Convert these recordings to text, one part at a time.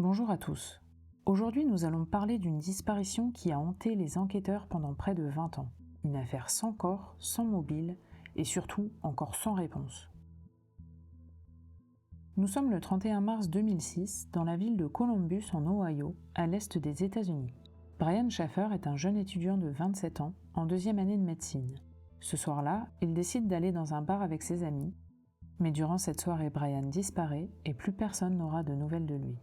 Bonjour à tous. Aujourd'hui, nous allons parler d'une disparition qui a hanté les enquêteurs pendant près de 20 ans. Une affaire sans corps, sans mobile et surtout encore sans réponse. Nous sommes le 31 mars 2006 dans la ville de Columbus en Ohio, à l'est des États-Unis. Brian Shaffer est un jeune étudiant de 27 ans en deuxième année de médecine. Ce soir-là, il décide d'aller dans un bar avec ses amis, mais durant cette soirée, Brian disparaît et plus personne n'aura de nouvelles de lui.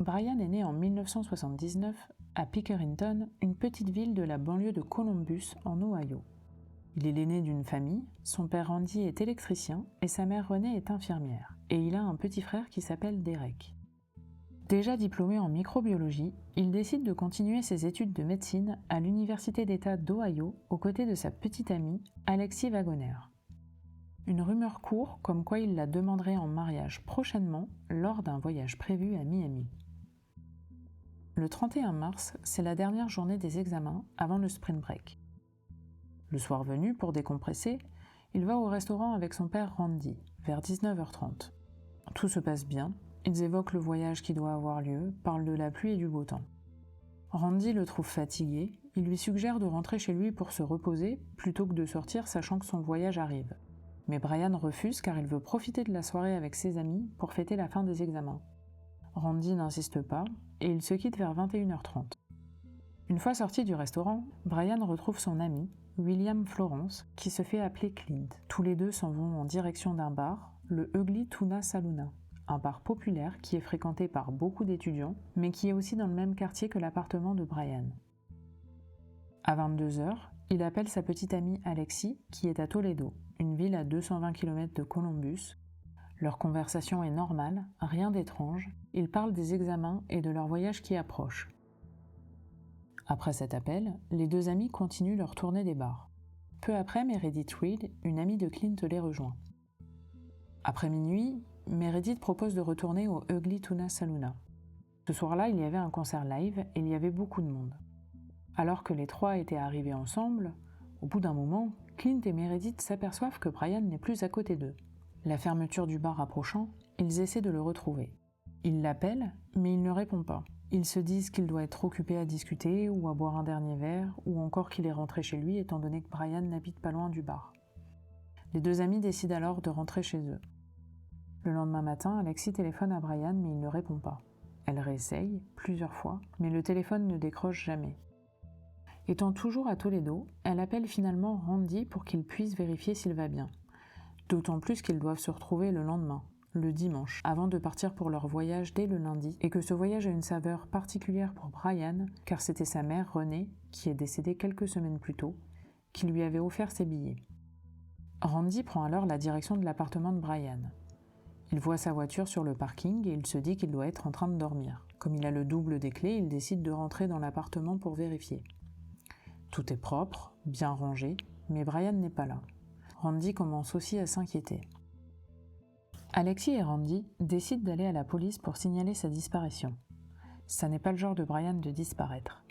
Brian est né en 1979 à Pickerington, une petite ville de la banlieue de Columbus en Ohio. Il est l'aîné d'une famille, son père Randy est électricien et sa mère Renée est infirmière, et il a un petit frère qui s'appelle Derek. Déjà diplômé en microbiologie, il décide de continuer ses études de médecine à l'Université d'État d'Ohio aux côtés de sa petite amie, Alexis Wagoner. Une rumeur court comme quoi il la demanderait en mariage prochainement lors d'un voyage prévu à Miami. Le 31 mars, c'est la dernière journée des examens avant le spring break. Le soir venu, pour décompresser, il va au restaurant avec son père Randy, vers 19h30. Tout se passe bien, ils évoquent le voyage qui doit avoir lieu, parlent de la pluie et du beau temps. Randy le trouve fatigué, il lui suggère de rentrer chez lui pour se reposer, plutôt que de sortir sachant que son voyage arrive. Mais Brian refuse car il veut profiter de la soirée avec ses amis pour fêter la fin des examens. Randy n'insiste pas, et ils se quittent vers 21h30. Une fois sorti du restaurant, Brian retrouve son ami, William Florence, qui se fait appeler Clint. Tous les deux s'en vont en direction d'un bar, le Ugly Tuna Saloon, un bar populaire qui est fréquenté par beaucoup d'étudiants, mais qui est aussi dans le même quartier que l'appartement de Brian. À 22h, il appelle sa petite amie Alexis, qui est à Toledo, une ville à 220 km de Columbus. Leur conversation est normale, rien d'étrange, ils parlent des examens et de leur voyage qui approche. Après cet appel, les deux amis continuent leur tournée des bars. Peu après, Meredith Reed, une amie de Clint, les rejoint. Après minuit, Meredith propose de retourner au Ugly Tuna Saloon. Ce soir-là, il y avait un concert live et il y avait beaucoup de monde. Alors que les trois étaient arrivés ensemble, au bout d'un moment, Clint et Meredith s'aperçoivent que Brian n'est plus à côté d'eux. La fermeture du bar approchant, ils essaient de le retrouver. Ils l'appellent, mais il ne répond pas. Ils se disent qu'il doit être occupé à discuter ou à boire un dernier verre, ou encore qu'il est rentré chez lui étant donné que Brian n'habite pas loin du bar. Les deux amis décident alors de rentrer chez eux. Le lendemain matin, Alexis téléphone à Brian mais il ne répond pas. Elle réessaye plusieurs fois, mais le téléphone ne décroche jamais. Étant toujours à Toledo, elle appelle finalement Randy pour qu'il puisse vérifier s'il va bien. D'autant plus qu'ils doivent se retrouver le lendemain, le dimanche, avant de partir pour leur voyage dès le lundi, et que ce voyage a une saveur particulière pour Brian, car c'était sa mère Renée, qui est décédée quelques semaines plus tôt, qui lui avait offert ses billets. Randy prend alors la direction de l'appartement de Brian. Il voit sa voiture sur le parking et il se dit qu'il doit être en train de dormir. Comme il a le double des clés, il décide de rentrer dans l'appartement pour vérifier. Tout est propre, bien rangé, mais Brian n'est pas là. Randy commence aussi à s'inquiéter. Alexis et Randy décident d'aller à la police pour signaler sa disparition. Ça n'est pas le genre de Brian de disparaître.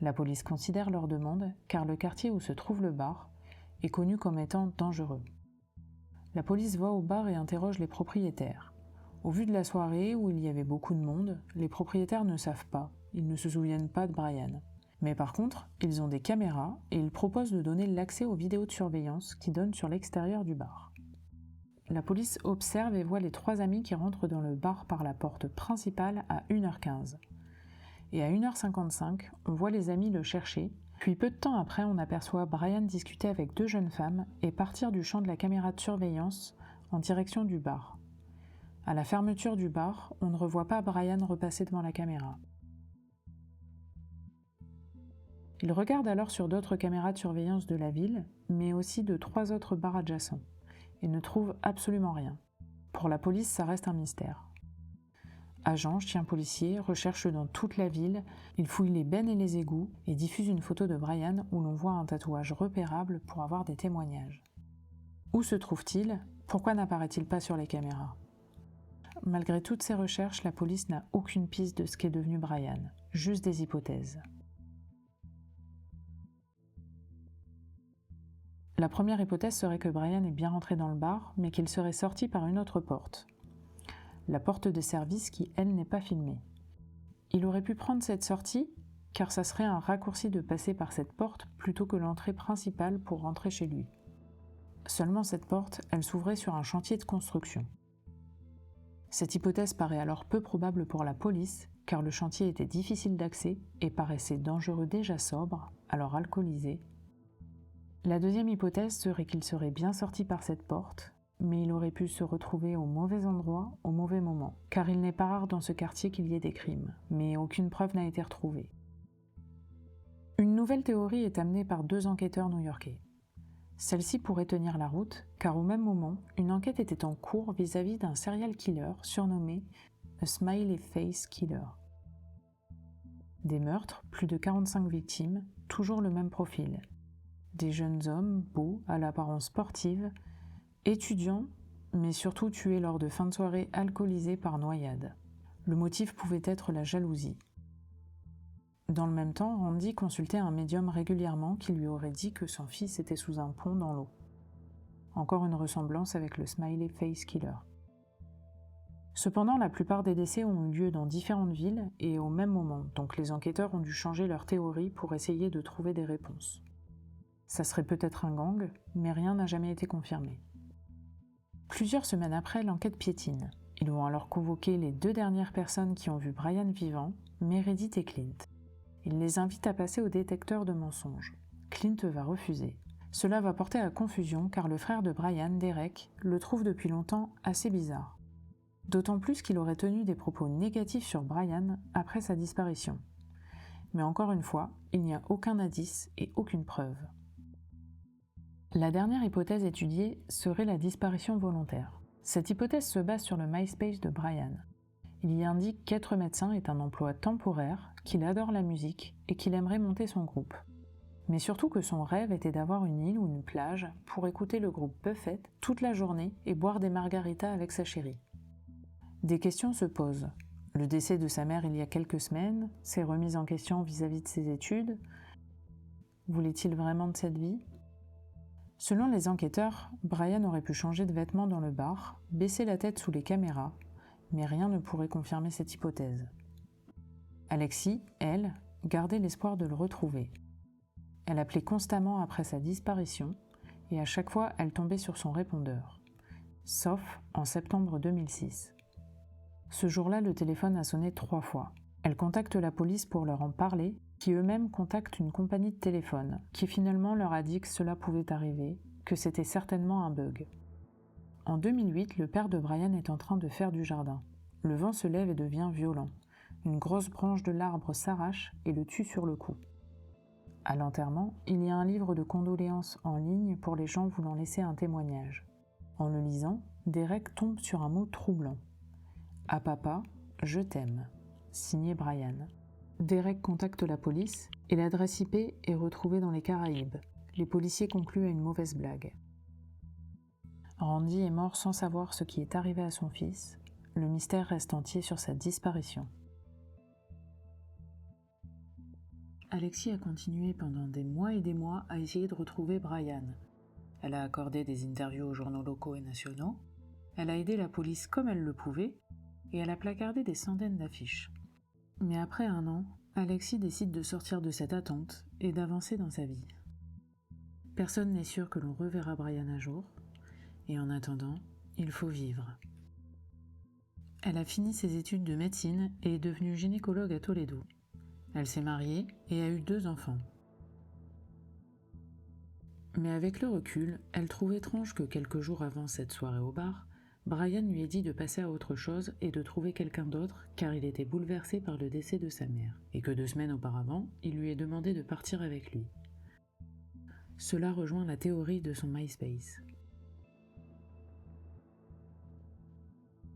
La police considère leur demande car le quartier où se trouve le bar est connu comme étant dangereux. La police va au bar et interroge les propriétaires. Au vu de la soirée où il y avait beaucoup de monde, les propriétaires ne savent pas, ils ne se souviennent pas de Brian. Mais par contre, ils ont des caméras et ils proposent de donner l'accès aux vidéos de surveillance qui donnent sur l'extérieur du bar. La police observe et voit les trois amis qui rentrent dans le bar par la porte principale à 1h15. Et à 1h55, on voit les amis le chercher, puis peu de temps après, on aperçoit Brian discuter avec deux jeunes femmes et partir du champ de la caméra de surveillance en direction du bar. À la fermeture du bar, on ne revoit pas Brian repasser devant la caméra. Il regarde alors sur d'autres caméras de surveillance de la ville, mais aussi de 3 autres bars adjacents, et ne trouve absolument rien. Pour la police, ça reste un mystère. Agents, chiens policiers recherchent dans toute la ville, ils fouillent les bennes et les égouts et diffusent une photo de Brian où l'on voit un tatouage repérable pour avoir des témoignages. Où se trouve-t-il ? Pourquoi n'apparaît-il pas sur les caméras ? Malgré toutes ces recherches, la police n'a aucune piste de ce qu'est devenu Brian, juste des hypothèses. La première hypothèse serait que Brian est bien rentré dans le bar, mais qu'il serait sorti par une autre porte. La porte de service qui, elle, n'est pas filmée. Il aurait pu prendre cette sortie, car ça serait un raccourci de passer par cette porte plutôt que l'entrée principale pour rentrer chez lui. Seulement cette porte, elle s'ouvrait sur un chantier de construction. Cette hypothèse paraît alors peu probable pour la police, car le chantier était difficile d'accès et paraissait dangereux déjà sobre, alors alcoolisé. La deuxième hypothèse serait qu'il serait bien sorti par cette porte, mais il aurait pu se retrouver au mauvais endroit, au mauvais moment, car il n'est pas rare dans ce quartier qu'il y ait des crimes, mais aucune preuve n'a été retrouvée. Une nouvelle théorie est amenée par 2 enquêteurs new-yorkais. Celle-ci pourrait tenir la route, car au même moment, une enquête était en cours vis-à-vis d'un serial killer surnommé A Smiley Face Killer. Des meurtres, plus de 45 victimes, toujours le même profil. Des jeunes hommes, beaux, à l'apparence sportive, étudiants, mais surtout tués lors de fins de soirée alcoolisés par noyade. Le motif pouvait être la jalousie. Dans le même temps, Randy consultait un médium régulièrement qui lui aurait dit que son fils était sous un pont dans l'eau. Encore une ressemblance avec le Smiley Face Killer. Cependant, la plupart des décès ont eu lieu dans différentes villes et au même moment, donc les enquêteurs ont dû changer leur théorie pour essayer de trouver des réponses. Ça serait peut-être un gang, mais rien n'a jamais été confirmé. Plusieurs semaines après, l'enquête piétine. Ils vont alors convoquer les 2 dernières personnes qui ont vu Brian vivant, Meredith et Clint. Ils les invitent à passer au détecteur de mensonges. Clint va refuser. Cela va porter à confusion car le frère de Brian, Derek, le trouve depuis longtemps assez bizarre. D'autant plus qu'il aurait tenu des propos négatifs sur Brian après sa disparition. Mais encore une fois, il n'y a aucun indice et aucune preuve. La dernière hypothèse étudiée serait la disparition volontaire. Cette hypothèse se base sur le MySpace de Brian. Il y indique qu'être médecin est un emploi temporaire, qu'il adore la musique et qu'il aimerait monter son groupe. Mais surtout que son rêve était d'avoir une île ou une plage pour écouter le groupe Buffett toute la journée et boire des margaritas avec sa chérie. Des questions se posent. Le décès de sa mère il y a quelques semaines, ses remises en question vis-à-vis de ses études. Voulait-il vraiment de cette vie ? Selon les enquêteurs, Brian aurait pu changer de vêtements dans le bar, baisser la tête sous les caméras, mais rien ne pourrait confirmer cette hypothèse. Alexis, elle, gardait l'espoir de le retrouver. Elle appelait constamment après sa disparition, et à chaque fois elle tombait sur son répondeur. Sauf en septembre 2006. Ce jour-là, le téléphone a sonné 3 fois. Elle contacte la police pour leur en parler, qui eux-mêmes contactent une compagnie de téléphone, qui finalement leur a dit que cela pouvait arriver, que c'était certainement un bug. En 2008, le père de Brian est en train de faire du jardin. Le vent se lève et devient violent. Une grosse branche de l'arbre s'arrache et le tue sur le coup. À l'enterrement, il y a un livre de condoléances en ligne pour les gens voulant laisser un témoignage. En le lisant, Derek tombe sur un mot troublant. « À papa, je t'aime », signé Brian. Derek contacte la police et l'adresse IP est retrouvée dans les Caraïbes. Les policiers concluent à une mauvaise blague. Randy est mort sans savoir ce qui est arrivé à son fils. Le mystère reste entier sur sa disparition. Alexis a continué pendant des mois et des mois à essayer de retrouver Brian. Elle a accordé des interviews aux journaux locaux et nationaux, elle a aidé la police comme elle le pouvait, et elle a placardé des centaines d'affiches. Mais après 1 an, Alexis décide de sortir de cette attente et d'avancer dans sa vie. Personne n'est sûr que l'on reverra Brian un jour, et en attendant, il faut vivre. Elle a fini ses études de médecine et est devenue gynécologue à Toledo. Elle s'est mariée et a eu 2 enfants. Mais avec le recul, elle trouve étrange que quelques jours avant cette soirée au bar, Brian lui ait dit de passer à autre chose et de trouver quelqu'un d'autre car il était bouleversé par le décès de sa mère, et que 2 semaines auparavant, il lui ait demandé de partir avec lui. Cela rejoint la théorie de son MySpace.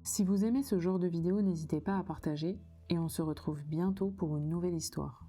Si vous aimez ce genre de vidéo, n'hésitez pas à partager et on se retrouve bientôt pour une nouvelle histoire.